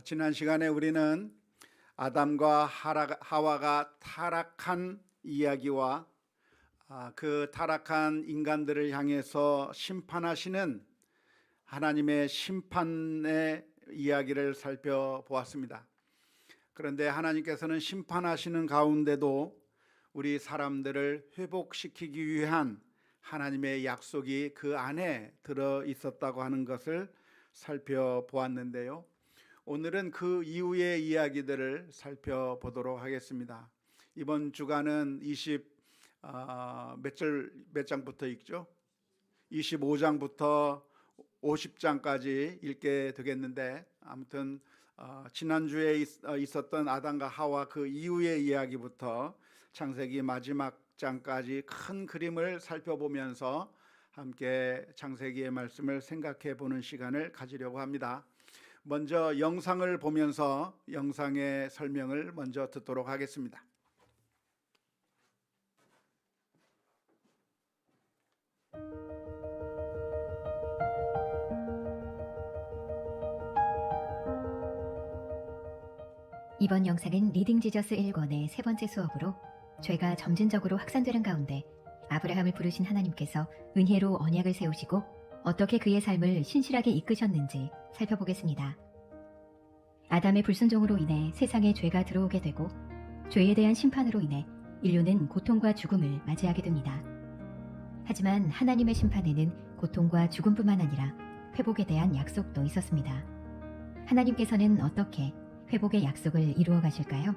지난 시간에 우리는 아담과 하와가 타락한 이야기와 그 타락한 인간들을 향해서 심판하시는 하나님의 심판의 이야기를 살펴보았습니다. 그런데 하나님께서는 심판하시는 가운데도 우리 사람들을 회복시키기 위한 하나님의 약속이 그 안에 들어 있었다고 하는 것을 살펴보았는데요. 오늘은 그 이후의 이야기들을 살펴보도록 하겠습니다. 이번 주간은 몇 장부터 읽죠? 25장부터 50장까지 읽게 되겠는데, 아무튼 지난주에 있었던 아담과 하와 그 이후의 이야기부터 창세기 마지막 장까지 큰 그림을 살펴보면서 함께 창세기의 말씀을 생각해 보는 시간을 가지려고 합니다. 먼저 영상을 보면서 영상의 설명을 먼저 듣도록 하겠습니다. 이번 영상은 리딩 지저스 1권의 세 번째 수업으로 죄가 점진적으로 확산되는 가운데 아브라함을 부르신 하나님께서 은혜로 언약을 세우시고 어떻게 그의 삶을 신실하게 이끄셨는지 살펴보겠습니다. 아담의 불순종으로 인해 세상에 죄가 들어오게 되고 죄에 대한 심판으로 인해 인류는 고통과 죽음을 맞이하게 됩니다. 하지만 하나님의 심판에는 고통과 죽음뿐만 아니라 회복에 대한 약속도 있었습니다. 하나님께서는 어떻게 회복의 약속을 이루어 가실까요?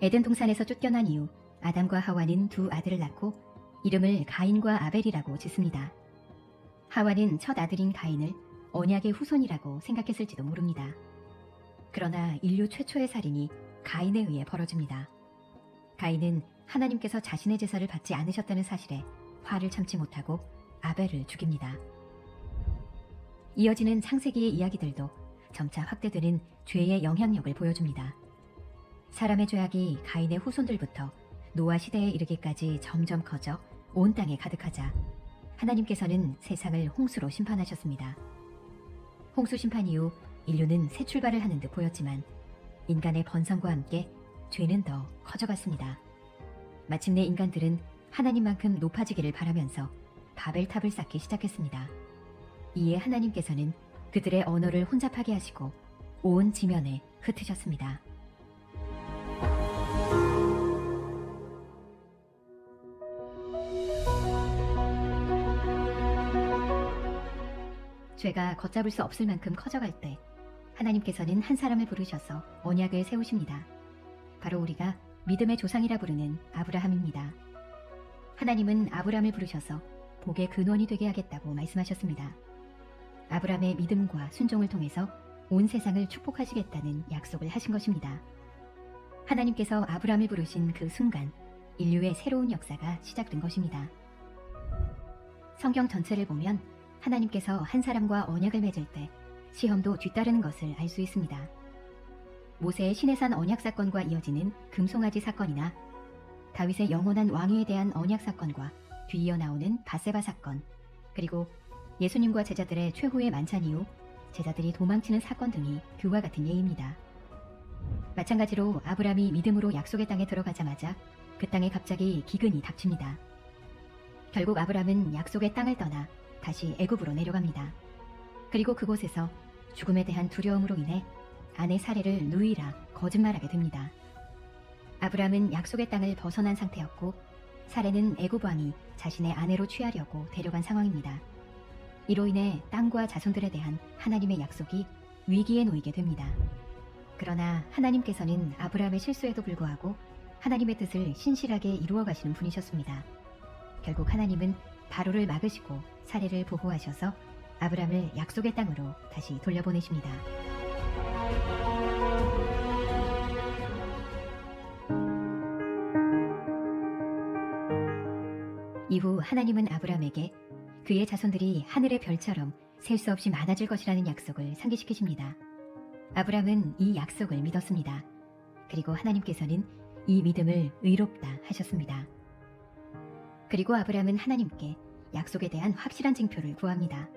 에덴 동산에서 쫓겨난 이후 아담과 하와는 두 아들을 낳고 이름을 가인과 아벨이라고 짓습니다. 하와는 첫 아들인 가인을 언약의 후손이라고 생각했을지도 모릅니다. 그러나 인류 최초의 살인이 가인에 의해 벌어집니다. 가인은 하나님께서 자신의 제사를 받지 않으셨다는 사실에 화를 참지 못하고 아벨을 죽입니다. 이어지는 창세기의 이야기들도 점차 확대되는 죄의 영향력을 보여줍니다. 사람의 죄악이 가인의 후손들부터 노아 시대에 이르기까지 점점 커져 온 땅에 가득하자 하나님께서는 세상을 홍수로 심판하셨습니다. 홍수 심판 이후 인류는 새 출발을 하는 듯 보였지만 인간의 번성과 함께 죄는 더 커져갔습니다. 마침내 인간들은 하나님만큼 높아지기를 바라면서 바벨탑을 쌓기 시작했습니다. 이에 하나님께서는 그들의 언어를 혼잡하게 하시고 온 지면에 흩으셨습니다. 죄가 걷잡을 수 없을 만큼 커져갈 때 하나님께서는 한 사람을 부르셔서 언약을 세우십니다. 바로 우리가 믿음의 조상이라 부르는 아브라함입니다. 하나님은 아브라함을 부르셔서 복의 근원이 되게 하겠다고 말씀하셨습니다. 아브라함의 믿음과 순종을 통해서 온 세상을 축복하시겠다는 약속을 하신 것입니다. 하나님께서 아브라함을 부르신 그 순간 인류의 새로운 역사가 시작된 것입니다. 성경 전체를 보면 하나님께서 한 사람과 언약을 맺을 때 시험도 뒤따르는 것을 알 수 있습니다. 모세의 시내산 언약 사건과 이어지는 금송아지 사건이나 다윗의 영원한 왕위에 대한 언약 사건과 뒤이어 나오는 바세바 사건, 그리고 예수님과 제자들의 최후의 만찬 이후 제자들이 도망치는 사건 등이 그와 같은 예입니다. 마찬가지로 아브라함이 믿음으로 약속의 땅에 들어가자마자 그 땅에 갑자기 기근이 닥칩니다. 결국 아브라함은 약속의 땅을 떠나 다시 애굽으로 내려갑니다. 그리고 그곳에서 죽음에 대한 두려움으로 인해 아내 사례를 누이라 거짓말하게 됩니다. 아브라함은 약속의 땅을 벗어난 상태였고 사례는 애굽 왕이 자신의 아내로 취하려고 데려간 상황입니다. 이로 인해 땅과 자손들에 대한 하나님의 약속이 위기에 놓이게 됩니다. 그러나 하나님께서는 아브라함의 실수에도 불구하고 하나님의 뜻을 신실하게 이루어 가시는 분이셨습니다. 결국 하나님은 바로를 막으시고 사례를 보호하셔서 아브라함을 약속의 땅으로 다시 돌려보내십니다. 이후 하나님은 아브라함에게 그의 자손들이 하늘의 별처럼 셀 수 없이 많아질 것이라는 약속을 상기시키십니다. 아브라함은 이 약속을 믿었습니다. 그리고 하나님께서는 이 믿음을 의롭다 하셨습니다. 그리고 아브라함은 하나님께 약속에 대한 확실한 징표를 구합니다.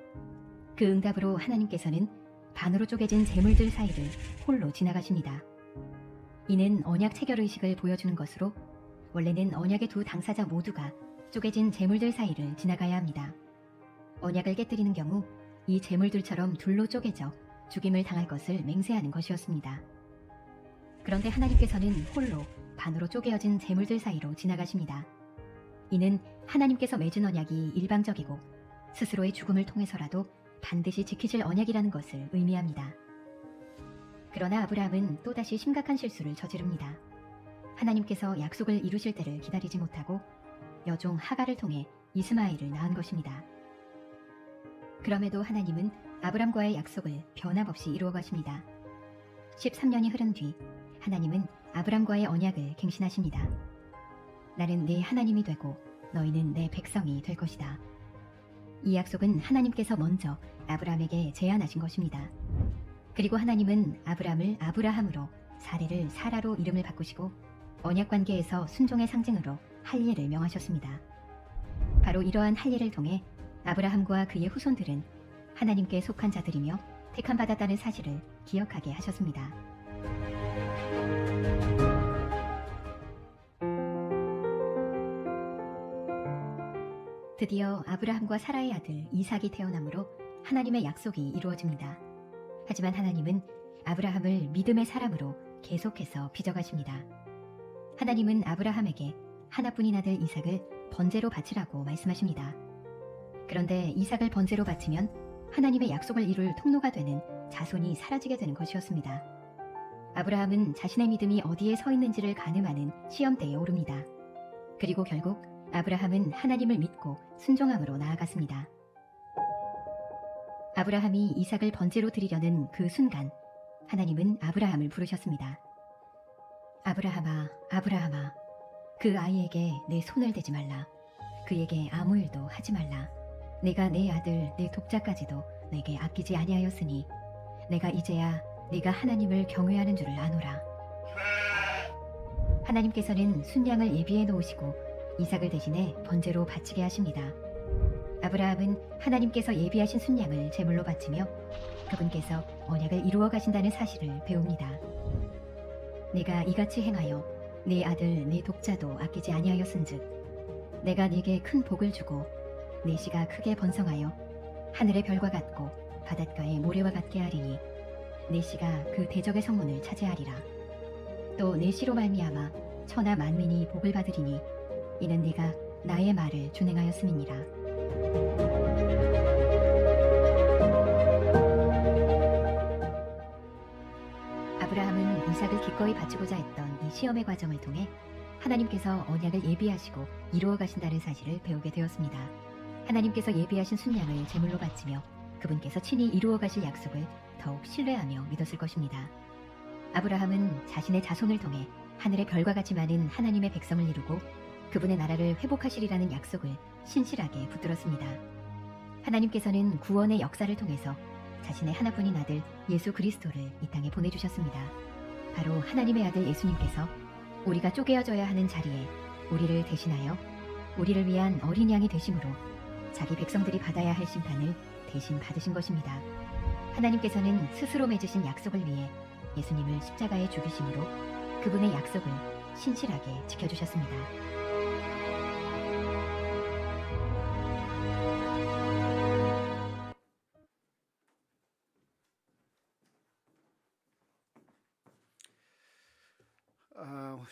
그 응답으로 하나님께서는 반으로 쪼개진 재물들 사이를 홀로 지나가십니다. 이는 언약 체결 의식을 보여주는 것으로 원래는 언약의 두 당사자 모두가 쪼개진 재물들 사이를 지나가야 합니다. 언약을 깨뜨리는 경우 이 재물들처럼 둘로 쪼개져 죽임을 당할 것을 맹세하는 것이었습니다. 그런데 하나님께서는 홀로 반으로 쪼개어진 재물들 사이로 지나가십니다. 이는 하나님께서 맺은 언약이 일방적이고 스스로의 죽음을 통해서라도 반드시 지키실 언약이라는 것을 의미합니다. 그러나 아브라함은 또다시 심각한 실수를 저지릅니다. 하나님께서 약속을 이루실 때를 기다리지 못하고 여종 하갈을 통해 이스마엘을 낳은 것입니다. 그럼에도 하나님은 아브람과의 약속을 변함없이 이루어 가십니다. 13년이 흐른 뒤 하나님은 아브람과의 언약을 갱신하십니다. 나는 네 하나님이 되고 너희는 내 백성이 될 것이다. 이 약속은 하나님께서 먼저 아브람에게 제안하신 것입니다. 그리고 하나님은 아브람을 아브라함으로 사레를 사라로 이름을 바꾸시고 언약 관계에서 순종의 상징으로 할례를 명하셨습니다. 바로 이러한 할례를 통해 아브라함과 그의 후손들은 하나님께 속한 자들이며 택함 받았다는 사실을 기억하게 하셨습니다. 드디어 아브라함과 사라의 아들 이삭이 태어나므로 하나님의 약속이 이루어집니다. 하지만 하나님은 아브라함을 믿음의 사람으로 계속해서 빚어가십니다. 하나님은 아브라함에게 하나뿐인 아들 이삭을 번제로 바치라고 말씀하십니다. 그런데 이삭을 번제로 바치면 하나님의 약속을 이룰 통로가 되는 자손이 사라지게 되는 것이었습니다. 아브라함은 자신의 믿음이 어디에 서 있는지를 가늠하는 시험대에 오릅니다. 그리고 결국 아브라함은 하나님을 믿고 순종함으로 나아갔습니다. 아브라함이 이삭을 번제로 드리려는 그 순간 하나님은 아브라함을 부르셨습니다. 아브라함아, 아브라함아, 그 아이에게 내 손을 대지 말라. 그에게 아무 일도 하지 말라. 내가 내 아들, 내 독자까지도 내게 아끼지 아니하였으니 내가 이제야 네가 하나님을 경외하는 줄을 아노라. 하나님께서는 순양을 예비해 놓으시고 이삭을 대신해 번제로 바치게 하십니다. 아브라함은 하나님께서 예비하신 순양을 제물로 바치며 그분께서 언약을 이루어 가신다는 사실을 배웁니다. 내가 이같이 행하여 네 아들 네 독자도 아끼지 아니하였은즉 내가 네게 큰 복을 주고 네 씨가 크게 번성하여 하늘의 별과 같고 바닷가의 모래와 같게 하리니 네 씨가 그 대적의 성문을 차지하리라. 또 네 씨로 말미암아 천하 만민이 복을 받으리니 이는 네가 나의 말을 준행하였음이니라. 아브라함은 이삭을 기꺼이 바치고자 했던 이 시험의 과정을 통해 하나님께서 언약을 예비하시고 이루어 가신다는 사실을 배우게 되었습니다. 하나님께서 예비하신 순양을 제물로 바치며 그분께서 친히 이루어 가실 약속을 더욱 신뢰하며 믿었을 것입니다. 아브라함은 자신의 자손을 통해 하늘의 별과 같이 많은 하나님의 백성을 이루고 그분의 나라를 회복하시리라는 약속을 신실하게 붙들었습니다. 하나님께서는 구원의 역사를 통해서 자신의 하나뿐인 아들 예수 그리스도를 이 땅에 보내주셨습니다. 바로 하나님의 아들 예수님께서 우리가 쪼개어져야 하는 자리에 우리를 대신하여 우리를 위한 어린 양이 되심으로 자기 백성들이 받아야 할 심판을 대신 받으신 것입니다. 하나님께서는 스스로 맺으신 약속을 위해 예수님을 십자가에 죽이심으로 그분의 약속을 신실하게 지켜주셨습니다.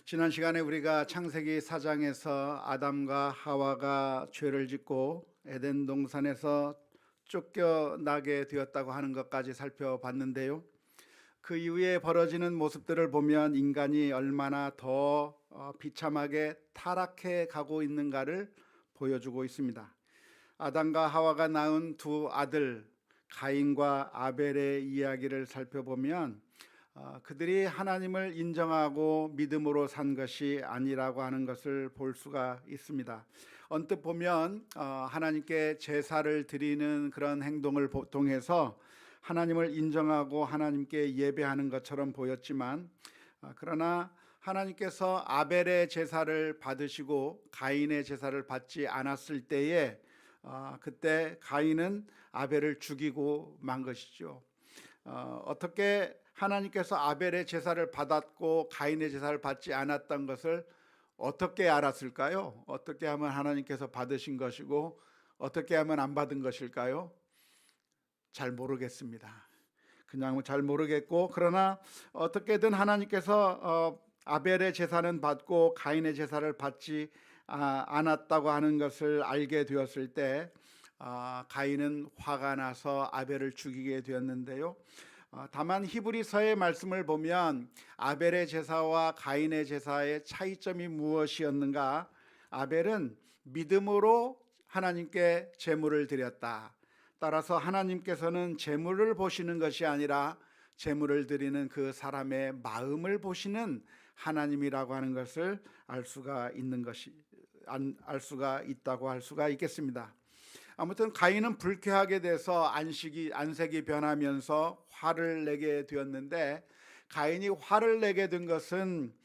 지난 시간에 우리가 창세기 4장에서 아담과 하와가 죄를 짓고 에덴 동산에서 쫓겨나게 되었다고 하는 것까지 살펴봤는데요. 그 이후에 벌어지는 모습들을 보면 인간이 얼마나 더 비참하게 타락해 가고 있는가를 보여주고 있습니다. 아담과 하와가 낳은 두 아들 가인과 아벨의 이야기를 살펴보면 그들이 하나님을 인정하고 믿음으로 산 것이 아니라고 하는 것을 볼 수가 있습니다. 언뜻 보면 하나님께 제사를 드리는 그런 행동을 통해서 하나님을 인정하고 하나님께 예배하는 것처럼 보였지만 그러나 하나님께서 아벨의 제사를 받으시고 가인의 제사를 받지 않았을 때에 그때 가인은 아벨을 죽이고 만 것이죠. 어떻게 하나님께서 아벨의 제사를 받았고 가인의 제사를 받지 않았던 것을 어떻게 알았을까요? 어떻게 하면 하나님께서 받으신 것이고 어떻게 하면 안 받은 것일까요? 잘 모르겠습니다. 그냥 잘 모르겠고, 그러나 어떻게든 하나님께서 아벨의 제사는 받고 가인의 제사를 받지 않았다고 하는 것을 알게 되었을 때 가인은 화가 나서 아벨을 죽이게 되었는데요. 다만 히브리서의 말씀을 보면 아벨의 제사와 가인의 제사의 차이점이 무엇이었는가? 아벨은 믿음으로 하나님께 제물을 드렸다. 따라서 하나님께서는 제물을 보시는 것이 아니라 제물을 드리는 그 사람의 마음을 보시는 하나님이라고 하는 것을 알 수가 있다고 할 수가 있겠습니다. 아무튼 가인은 불쾌하게 돼서 안색이 변하면서 화를 내게 되었는데, 가인이 화를 내게 된 것은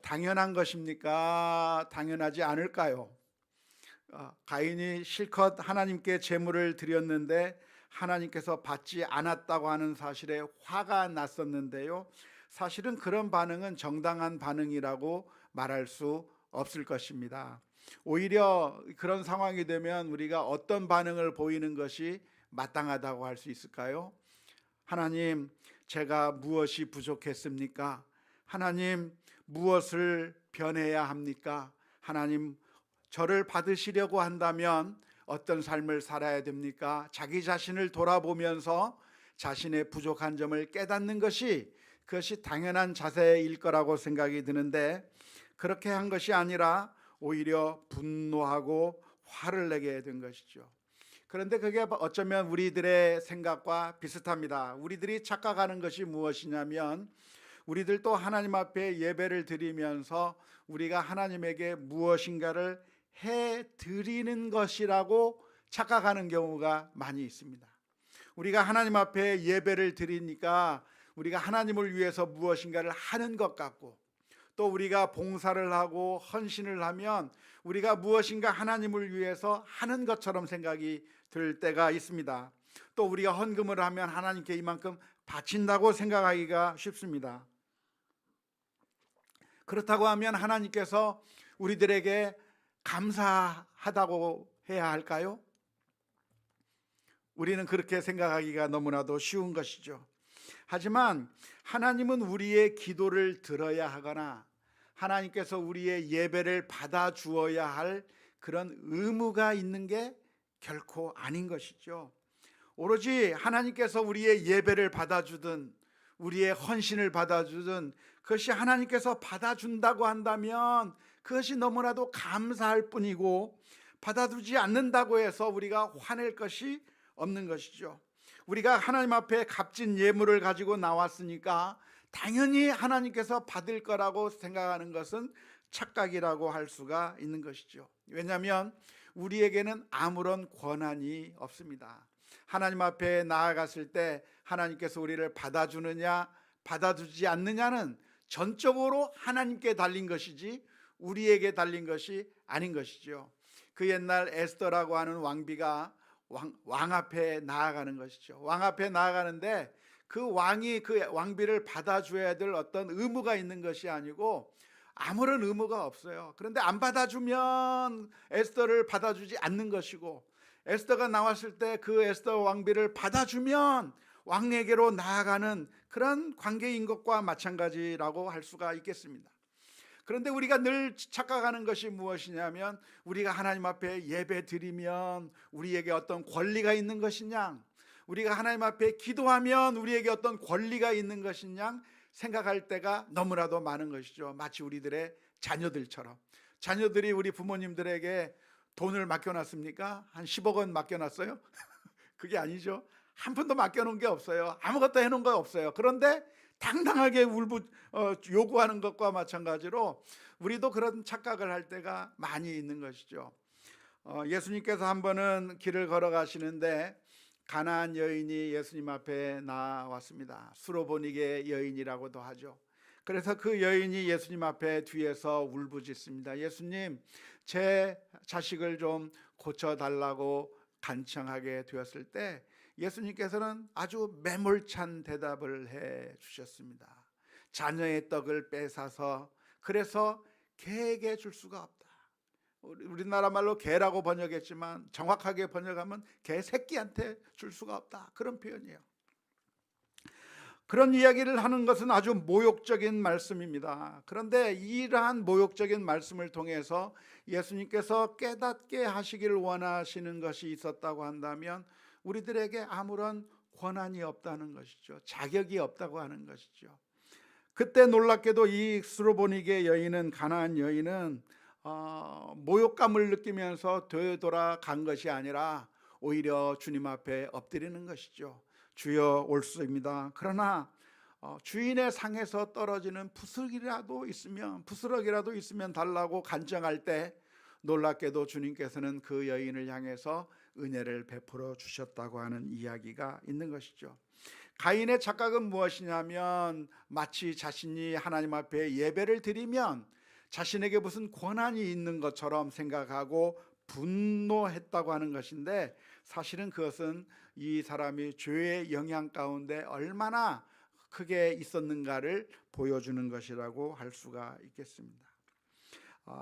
당연한 것입니까? 당연하지 않을까요? 가인이 실컷 하나님께 제물을 드렸는데 하나님께서 받지 않았다고 하는 사실에 화가 났었는데요. 사실은 그런 반응은 정당한 반응이라고 말할 수 없을 것입니다. 오히려 그런 상황이 되면 우리가 어떤 반응을 보이는 것이 마땅하다고 할 수 있을까요? 하나님, 제가 무엇이 부족했습니까? 하나님, 무엇을 변해야 합니까? 하나님, 저를 받으시려고 한다면 어떤 삶을 살아야 됩니까? 자기 자신을 돌아보면서 자신의 부족한 점을 깨닫는 그것이 당연한 자세일 거라고 생각이 드는데, 그렇게 한 것이 아니라 오히려 분노하고 화를 내게 된 것이죠. 그런데 그게 어쩌면 우리들의 생각과 비슷합니다. 우리들이 착각하는 것이 무엇이냐면, 우리들도 하나님 앞에 예배를 드리면서 우리가 하나님에게 무엇인가를 해 드리는 것이라고 착각하는 경우가 많이 있습니다. 우리가 하나님 앞에 예배를 드리니까 우리가 하나님을 위해서 무엇인가를 하는 것 같고, 또 우리가 봉사를 하고 헌신을 하면 우리가 무엇인가 하나님을 위해서 하는 것처럼 생각이 들 때가 있습니다. 또 우리가 헌금을 하면 하나님께 이만큼 바친다고 생각하기가 쉽습니다. 그렇다고 하면 하나님께서 우리들에게 감사하다고 해야 할까요? 우리는 그렇게 생각하기가 너무나도 쉬운 것이죠. 하지만 하나님은 우리의 기도를 들어야 하거나 하나님께서 우리의 예배를 받아 주어야 할 그런 의무가 있는 게 결코 아닌 것이죠. 오로지 하나님께서 우리의 예배를 받아주든 우리의 헌신을 받아주든 그것이 하나님께서 받아준다고 한다면 그것이 너무나도 감사할 뿐이고, 받아주지 않는다고 해서 우리가 화낼 것이 없는 것이죠. 우리가 하나님 앞에 값진 예물을 가지고 나왔으니까 당연히 하나님께서 받을 거라고 생각하는 것은 착각이라고 할 수가 있는 것이죠. 왜냐하면 우리에게는 아무런 권한이 없습니다. 하나님 앞에 나아갔을 때 하나님께서 우리를 받아주느냐 받아주지 않느냐는 전적으로 하나님께 달린 것이지 우리에게 달린 것이 아닌 것이죠. 그 옛날 에스더라고 하는 왕비가 왕 앞에 나아가는 것이죠. 왕 앞에 나아가는데 그 왕이 그 왕비를 받아줘야 될 어떤 의무가 있는 것이 아니고 아무런 의무가 없어요. 그런데 안 받아주면 에스더를 받아주지 않는 것이고, 에스더가 나왔을 때 그 에스더 왕비를 받아주면 왕에게로 나아가는 그런 관계인 것과 마찬가지라고 할 수가 있겠습니다. 그런데 우리가 늘 착각하는 것이 무엇이냐면, 우리가 하나님 앞에 예배 드리면 우리에게 어떤 권리가 있는 것이냐, 우리가 하나님 앞에 기도하면 우리에게 어떤 권리가 있는 것이냐 생각할 때가 너무나도 많은 것이죠. 마치 우리들의 자녀들처럼. 자녀들이 우리 부모님들에게 돈을 맡겨놨습니까? 한 10억 원 맡겨놨어요? 그게 아니죠. 한 푼도 맡겨놓은 게 없어요. 아무것도 해놓은 거 없어요. 그런데 당당하게 요구하는 것과 마찬가지로 우리도 그런 착각을 할 때가 많이 있는 것이죠. 예수님께서 한 번은 길을 걸어가시는데 가나안 여인이 예수님 앞에 나왔습니다. 수로보니게 여인이라고도 하죠. 그래서 그 여인이 예수님 앞에 뒤에서 울부짖습니다. 예수님, 제 자식을 좀 고쳐달라고 간청하게 되었을 때 예수님께서는 아주 매몰찬 대답을 해 주셨습니다. 자녀의 떡을 뺏어서 그래서 개에게 줄 수가 없다. 우리나라 말로 개라고 번역했지만 정확하게 번역하면 개 새끼한테 줄 수가 없다, 그런 표현이에요. 그런 이야기를 하는 것은 아주 모욕적인 말씀입니다. 그런데 이러한 모욕적인 말씀을 통해서 예수님께서 깨닫게 하시기를 원하시는 것이 있었다고 한다면 우리들에게 아무런 권한이 없다는 것이죠. 자격이 없다고 하는 것이죠. 그때 놀랍게도 이 스로보니게 여인은, 가나안 여인은 모욕감을 느끼면서 되돌아간 것이 아니라 오히려 주님 앞에 엎드리는 것이죠. 주여 올소입니다. 그러나 주인의 상에서 떨어지는 부스럭이라도 있으면 달라고 간청할 때 놀랍게도 주님께서는 그 여인을 향해서 은혜를 베풀어 주셨다고 하는 이야기가 있는 것이죠. 가인의 착각은 무엇이냐면 마치 자신이 하나님 앞에 예배를 드리면 자신에게 무슨 권한이 있는 것처럼 생각하고 분노했다고 하는 것인데, 사실은 그것은 이 사람이 죄의 영향 가운데 얼마나 크게 있었는가를 보여주는 것이라고 할 수가 있겠습니다.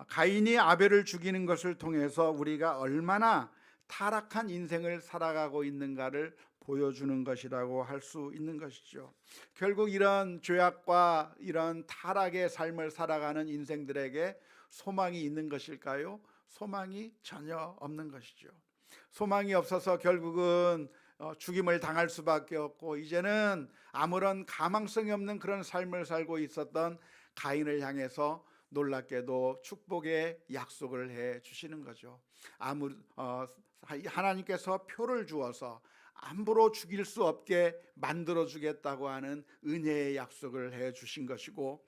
가인이 아벨을 죽이는 것을 통해서 우리가 얼마나 타락한 인생을 살아가고 있는가를 보여주는 것이라고 할 수 있는 것이죠. 결국 이런 죄악과 이런 타락의 삶을 살아가는 인생들에게 소망이 있는 것일까요? 소망이 전혀 없는 것이죠. 소망이 없어서 결국은 죽임을 당할 수밖에 없고, 이제는 아무런 가망성이 없는 그런 삶을 살고 있었던 가인을 향해서 놀랍게도 축복의 약속을 해 주시는 거죠. 하나님께서 표를 주어서 함부로 죽일 수 없게 만들어 주겠다고 하는 은혜의 약속을 해 주신 것이고,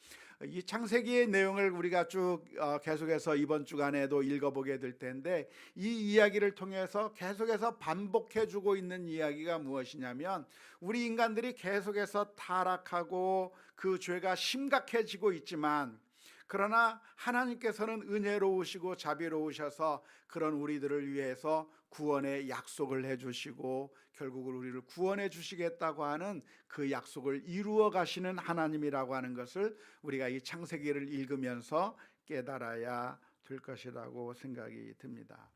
이 창세기의 내용을 우리가 쭉 계속해서 이번 주간에도 읽어보게 될 텐데, 이 이야기를 통해서 계속해서 반복해 주고 있는 이야기가 무엇이냐면, 우리 인간들이 계속해서 타락하고 그 죄가 심각해지고 있지만, 그러나 하나님께서는 은혜로우시고 자비로우셔서 그런 우리들을 위해서 구원의 약속을 해주시고 결국은 우리를 구원해 주시겠다고 하는 그 약속을 이루어 가시는 하나님이라고 하는 것을 우리가 이 창세기를 읽으면서 깨달아야 될 것이라고 생각이 듭니다.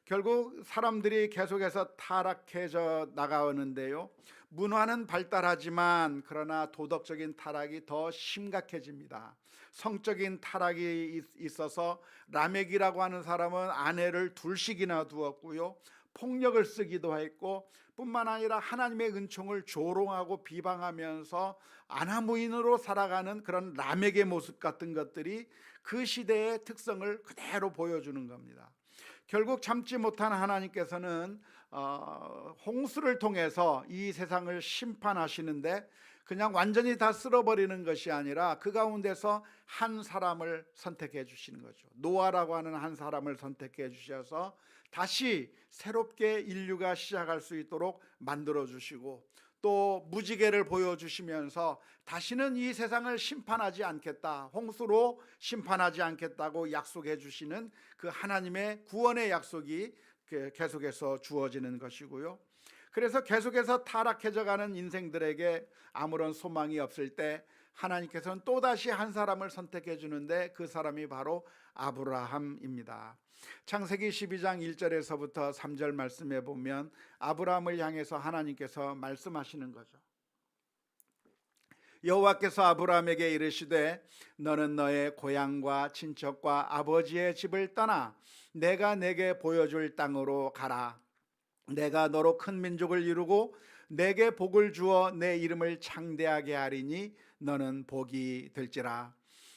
결국 사람들이 계속해서 타락해져 나가는데요, 문화는 발달하지만 그러나 도덕적인 타락이 더 심각해집니다. 성적인 타락이 있어서 라멕이라고 하는 사람은 아내를 둘씩이나 두었고요, 폭력을 쓰기도 했고, 뿐만 아니라 하나님의 은총을 조롱하고 비방하면서 아나무인으로 살아가는 그런 라멕의 모습 같은 것들이 그 시대의 특성을 그대로 보여주는 겁니다. 결국 참지 못한 하나님께서는 홍수를 통해서 이 세상을 심판하시는데, 그냥 완전히 다 쓸어버리는 것이 아니라 그 가운데서 한 사람을 선택해 주시는 거죠. 노아라고 하는 한 사람을 선택해 주셔서 다시 새롭게 인류가 시작할 수 있도록 만들어 주시고, 또 무지개를 보여주시면서 다시는 이 세상을 심판하지 않겠다, 홍수로 심판하지 않겠다고 약속해 주시는 그 하나님의 구원의 약속이 계속해서 주어지는 것이고요. 그래서 계속해서 타락해져 가는 인생들에게 아무런 소망이 없을 때 하나님께서는 또다시 한 사람을 선택해 주는데, 그 사람이 바로 아브라함입니다. 창세기 12장 1절에서부터 3절 말씀에 보면 아브라함을 향해서 하나님께서 말씀하시는 거죠. 여호와께서 아브라함에게 이르시되 너는 너의 고향과 친척과 아버지의 집을 떠나 내가 내게 보여줄 땅으로 가라. 내가 너로 큰 민족을 이루고 내게 복을 주어 내 이름을 창대하게 하리니 너는 복이 될지라.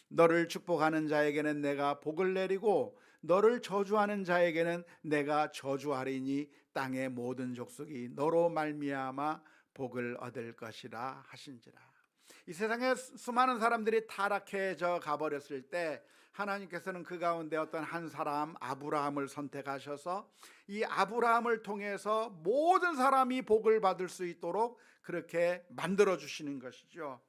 너를 축복하는 자에게는 내가 복을 내리고 너를 저주하는 자에게는 내가 저주하리니 땅의 모든 족속이 너로 말미암아 복을 얻을 것이라 하신지라. 이 세상에 수많은 사람들이 타락해져 가버렸을 때 하나님께서는 그 가운데 어떤 한 사람 아브라함을 선택하셔서 이 아브라함을 통해서 모든 사람이 복을 받을 수 있도록 그렇게 만들어 주시는 것이죠.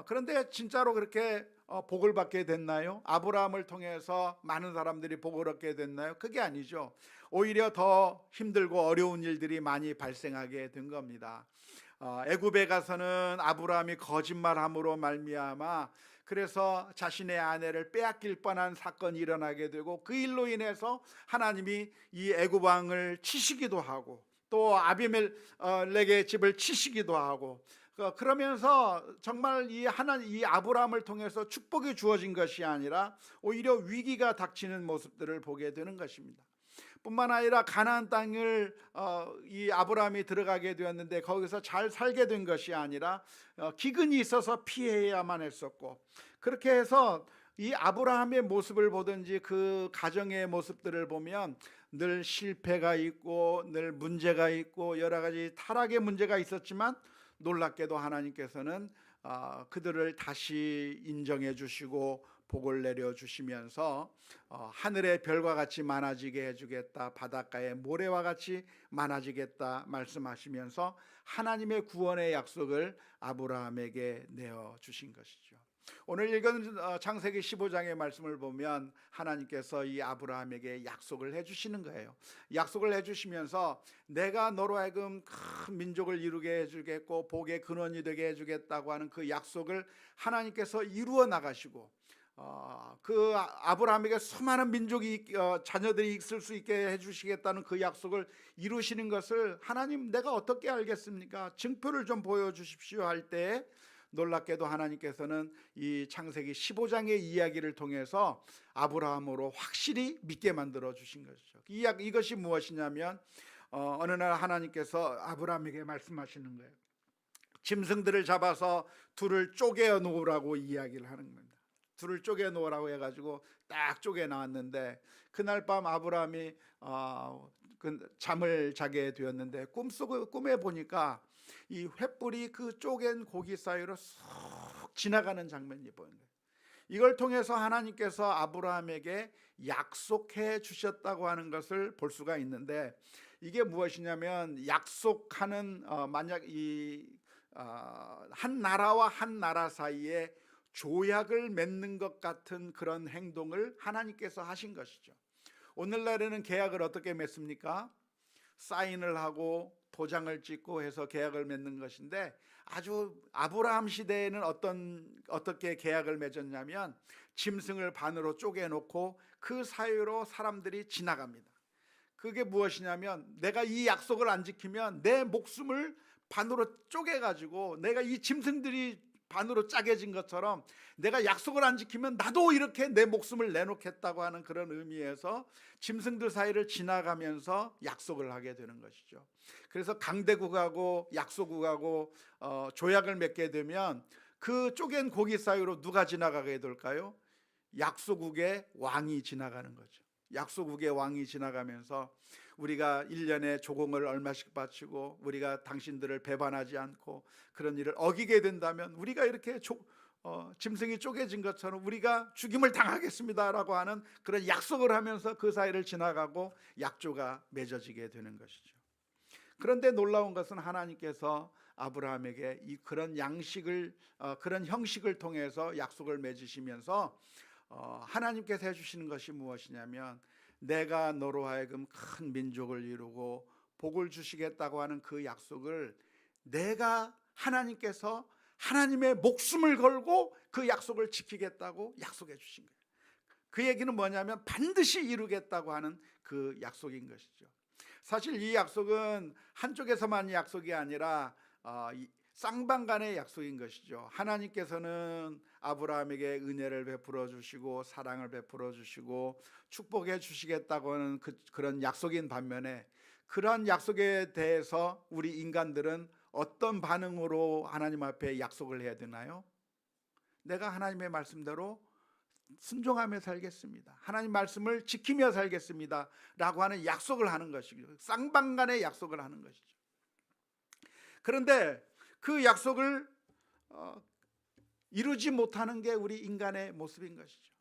그런데 진짜로 그렇게 복을 받게 됐나요? 아브라함을 통해서 많은 사람들이 복을 얻게 됐나요? 그게 아니죠. 오히려 더 힘들고 어려운 일들이 많이 발생하게 된 겁니다. 애굽에 가서는 아브라함이 거짓말함으로 말미암아 그래서 자신의 아내를 빼앗길 뻔한 사건이 일어나게 되고, 그 일로 인해서 하나님이 이 애굽 왕을 치시기도 하고 또 아비멜렉의 집을 치시기도 하고, 그러면서 정말 이 아브라함을 통해서 축복이 주어진 것이 아니라 오히려 위기가 닥치는 모습들을 보게 되는 것입니다. 뿐만 아니라 가나안 땅을 이 아브라함이 들어가게 되었는데 거기서 잘 살게 된 것이 아니라 기근이 있어서 피해야만 했었고, 그렇게 해서 이 아브라함의 모습을 보든지 그 가정의 모습들을 보면 늘 실패가 있고 늘 문제가 있고 여러 가지 타락의 문제가 있었지만, 놀랍게도 하나님께서는 그들을 다시 인정해 주시고 복을 내려 주시면서 하늘의 별과 같이 많아지게 해주겠다, 바닷가의 모래와 같이 많아지겠다 말씀하시면서 하나님의 구원의 약속을 아브라함에게 내어 주신 것이죠. 오늘 읽은 창세기 15장의 말씀을 보면 하나님께서 이 아브라함에게 약속을 해주시는 거예요. 약속을 해주시면서 내가 너로 하여금 큰 민족을 이루게 해주겠고 복의 근원이 되게 해주겠다고 하는 그 약속을 하나님께서 이루어 나가시고, 그 아브라함에게 수많은 민족이 자녀들이 있을 수 있게 해주시겠다는 그 약속을 이루시는 것을 하나님 내가 어떻게 알겠습니까? 증표를 좀 보여주십시오 할 때, 놀랍게도 하나님께서는 이 창세기 15장의 이야기를 통해서 아브라함으로 확실히 믿게 만들어 주신 것이죠. 이것이 무엇이냐면 어느 날 하나님께서 아브라함에게 말씀하시는 거예요. 짐승들을 잡아서 둘을 쪼개 놓으라고 이야기를 하는 겁니다. 둘을 쪼개 놓으라고 해가지고 딱 쪼개 나왔는데, 그날 밤 아브라함이 잠을 자게 되었는데 꿈에 보니까 이 횃불이 그 쪼갠 고기 사이로 쏙 지나가는 장면이 보이는 거예요. 이걸 통해서 하나님께서 아브라함에게 약속해 주셨다고 하는 것을 볼 수가 있는데, 이게 무엇이냐면 약속하는 만약 한 나라와 한 나라 사이에 조약을 맺는 것 같은 그런 행동을 하나님께서 하신 것이죠. 오늘날에는 계약을 어떻게 맺습니까? 사인을 하고 도장을 찍고 해서 계약을 맺는 것인데, 아주 아브라함 시대에는 어떻게 계약을 맺었냐면 짐승을 반으로 쪼개놓고 그 사이로 사람들이 지나갑니다. 그게 무엇이냐면 내가 이 약속을 안 지키면 내 목숨을 반으로 쪼개가지고, 내가 이 짐승들이 반으로 짜개진 것처럼 내가 약속을 안 지키면 나도 이렇게 내 목숨을 내놓겠다고 하는 그런 의미에서 짐승들 사이를 지나가면서 약속을 하게 되는 것이죠. 그래서 강대국하고 약소국하고 조약을 맺게 되면 그 쪼갠 고기 사이로 누가 지나가게 될까요? 약소국의 왕이 지나가는 거죠. 약소국의 왕이 지나가면서 우리가 1년에 조공을 얼마씩 바치고 우리가 당신들을 배반하지 않고 그런 일을 어기게 된다면 우리가 이렇게 짐승이 쪼개진 것처럼 우리가 죽임을 당하겠습니다라고 하는 그런 약속을 하면서 그 사이를 지나가고 약조가 맺어지게 되는 것이죠. 그런데 놀라운 것은 하나님께서 아브라함에게 그런 그런 형식을 통해서 약속을 맺으시면서 하나님께서 해주시는 것이 무엇이냐면, 내가 너로 하여금 큰 민족을 이루고 복을 주시겠다고 하는 그 약속을 하나님께서 하나님의 목숨을 걸고 그 약속을 지키겠다고 약속해 주신 거예요. 그 얘기는 뭐냐면 반드시 이루겠다고 하는 그 약속인 것이죠. 사실 이 약속은 한쪽에서만 약속이 아니라 쌍방간의 약속인 것이죠. 하나님께서는 아브라함에게 은혜를 베풀어 주시고 사랑을 베풀어 주시고 축복해 주시겠다고 하는 그런 약속인 반면에, 그러한 약속에 대해서 우리 인간들은 어떤 반응으로 하나님 앞에 약속을 해야 되나요? 내가 하나님의 말씀대로 순종하며 살겠습니다, 하나님 말씀을 지키며 살겠습니다 라고 하는 약속을 하는 것이죠. 쌍방간의 약속을 하는 것이죠. 그런데 그 약속을 이루지 못하는 게 우리 인간의 모습인 것이죠.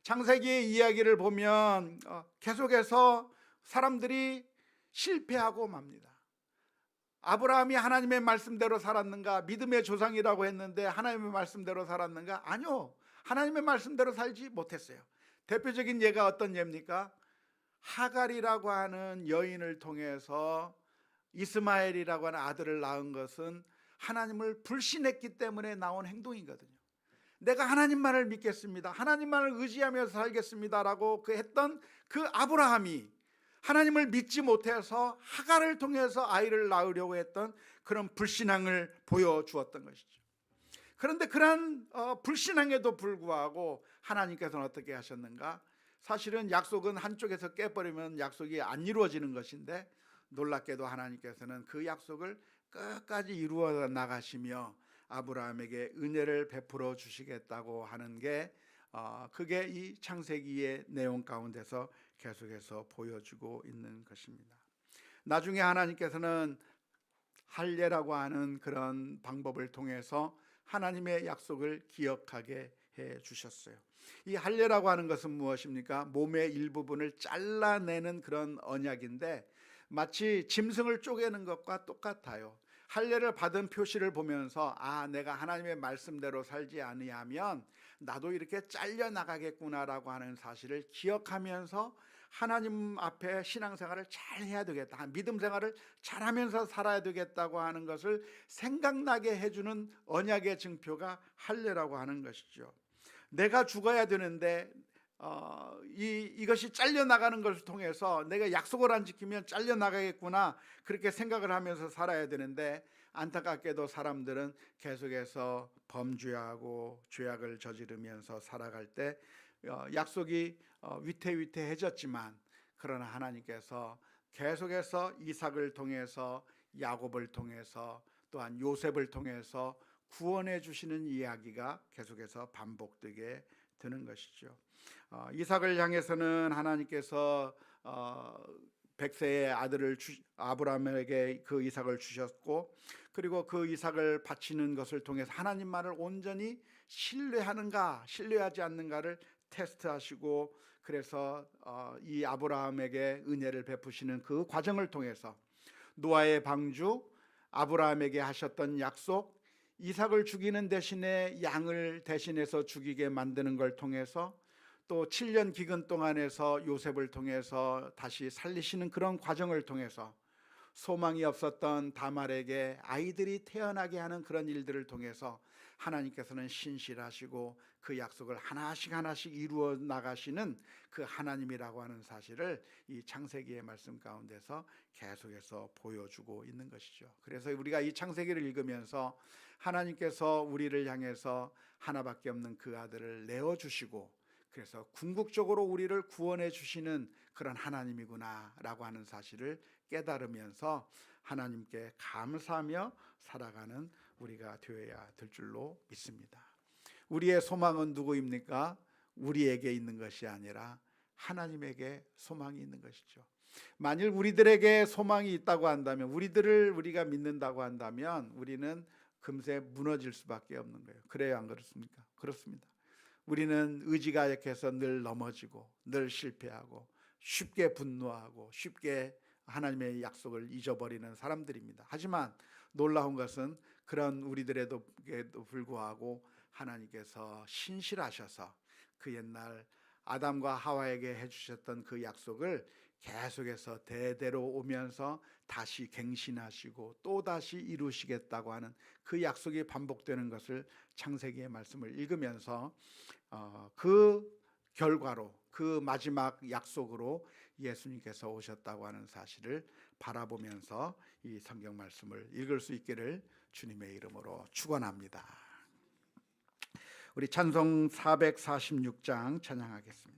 창세기의 이야기를 보면 계속해서 사람들이 실패하고 맙니다. 아브라함이 하나님의 말씀대로 살았는가? 믿음의 조상이라고 했는데 하나님의 말씀대로 살았는가? 아니요. 하나님의 말씀대로 살지 못했어요. 대표적인 예가 어떤 예입니까? 하갈이라고 하는 여인을 통해서 이스마엘이라고 하는 아들을 낳은 것은 하나님을 불신했기 때문에 나온 행동이거든요. 내가 하나님만을 믿겠습니다, 하나님만을 의지하며 살겠습니다라고 했던 그 아브라함이 하나님을 믿지 못해서 하갈을 통해서 아이를 낳으려고 했던 그런 불신앙을 보여주었던 것이죠. 그런데 그러한 불신앙에도 불구하고 하나님께서는 어떻게 하셨는가? 사실은 약속은 한쪽에서 깨버리면 약속이 안 이루어지는 것인데, 놀랍게도 하나님께서는 그 약속을 끝까지 이루어 나가시며 아브라함에게 은혜를 베풀어 주시겠다고 하는 게 그게 이 창세기의 내용 가운데서 계속해서 보여주고 있는 것입니다. 나중에 하나님께서는 할례라고 하는 그런 방법을 통해서 하나님의 약속을 기억하게 해 주셨어요. 이 할례라고 하는 것은 무엇입니까? 몸의 일부분을 잘라내는 그런 언약인데 마치 짐승을 쪼개는 것과 똑같아요. 할례를 받은 표시를 보면서 내가 하나님의 말씀대로 살지 아니하면 나도 이렇게 잘려나가겠구나라고 하는 사실을 기억하면서 하나님 앞에 신앙생활을 잘 해야 되겠다, 믿음 생활을 잘하면서 살아야 되겠다고 하는 것을 생각나게 해주는 언약의 증표가 할례라고 하는 것이죠. 내가 죽어야 되는데 이것이 잘려나가는 것을 통해서 내가 약속을 안 지키면 잘려나가겠구나, 그렇게 생각을 하면서 살아야 되는데 안타깝게도 사람들은 계속해서 범죄하고 죄악을 저지르면서 살아갈 때 약속이 위태위태해졌지만, 그러나 하나님께서 계속해서 이삭을 통해서 야곱을 통해서 또한 요셉을 통해서 구원해 주시는 이야기가 계속해서 반복되게 되는 것이죠. 이삭을 향해서는 하나님께서 100세의 아들을 아브라함에게 그 이삭을 주셨고, 그리고 그 이삭을 바치는 것을 통해서 하나님만을 온전히 신뢰하는가 신뢰하지 않는가를 테스트하시고, 그래서 이 아브라함에게 은혜를 베푸시는 그 과정을 통해서 노아의 방주, 아브라함에게 하셨던 약속, 이삭을 죽이는 대신에 양을 대신해서 죽이게 만드는 걸 통해서 또 7년 기근 동안에서 요셉을 통해서 다시 살리시는 그런 과정을 통해서 소망이 없었던 다말에게 아이들이 태어나게 하는 그런 일들을 통해서 하나님께서는 신실하시고 그 약속을 하나씩 하나씩 이루어 나가시는 그 하나님이라고 하는 사실을 이 창세기의 말씀 가운데서 계속해서 보여주고 있는 것이죠. 그래서 우리가 이 창세기를 읽으면서 하나님께서 우리를 향해서 하나밖에 없는 그 아들을 내어주시고, 그래서 궁극적으로 우리를 구원해 주시는 그런 하나님이구나 라고 하는 사실을 깨달으면서 하나님께 감사하며 살아가는 우리가 되어야 될 줄로 믿습니다. 우리의 소망은 누구입니까? 우리에게 있는 것이 아니라 하나님에게 소망이 있는 것이죠. 만일 우리들에게 소망이 있다고 한다면, 우리들을 우리가 믿는다고 한다면 우리는 금세 무너질 수밖에 없는 거예요. 그래요, 안 그렇습니까? 그렇습니다. 우리는 의지가 약해서 늘 넘어지고 늘 실패하고 쉽게 분노하고 쉽게 하나님의 약속을 잊어버리는 사람들입니다. 하지만 놀라운 것은 그런 우리들에도 불구하고 하나님께서 신실하셔서 그 옛날 아담과 하와에게 해주셨던 그 약속을 계속해서 대대로 오면서 다시 갱신하시고 또다시 이루시겠다고 하는 그 약속이 반복되는 것을 창세기의 말씀을 읽으면서 그 결과로, 그 마지막 약속으로 예수님께서 오셨다고 하는 사실을 바라보면서 이 성경 말씀을 읽을 수 있기를 주님의 이름으로 축원합니다. 우리 찬송 446장 찬양하겠습니다.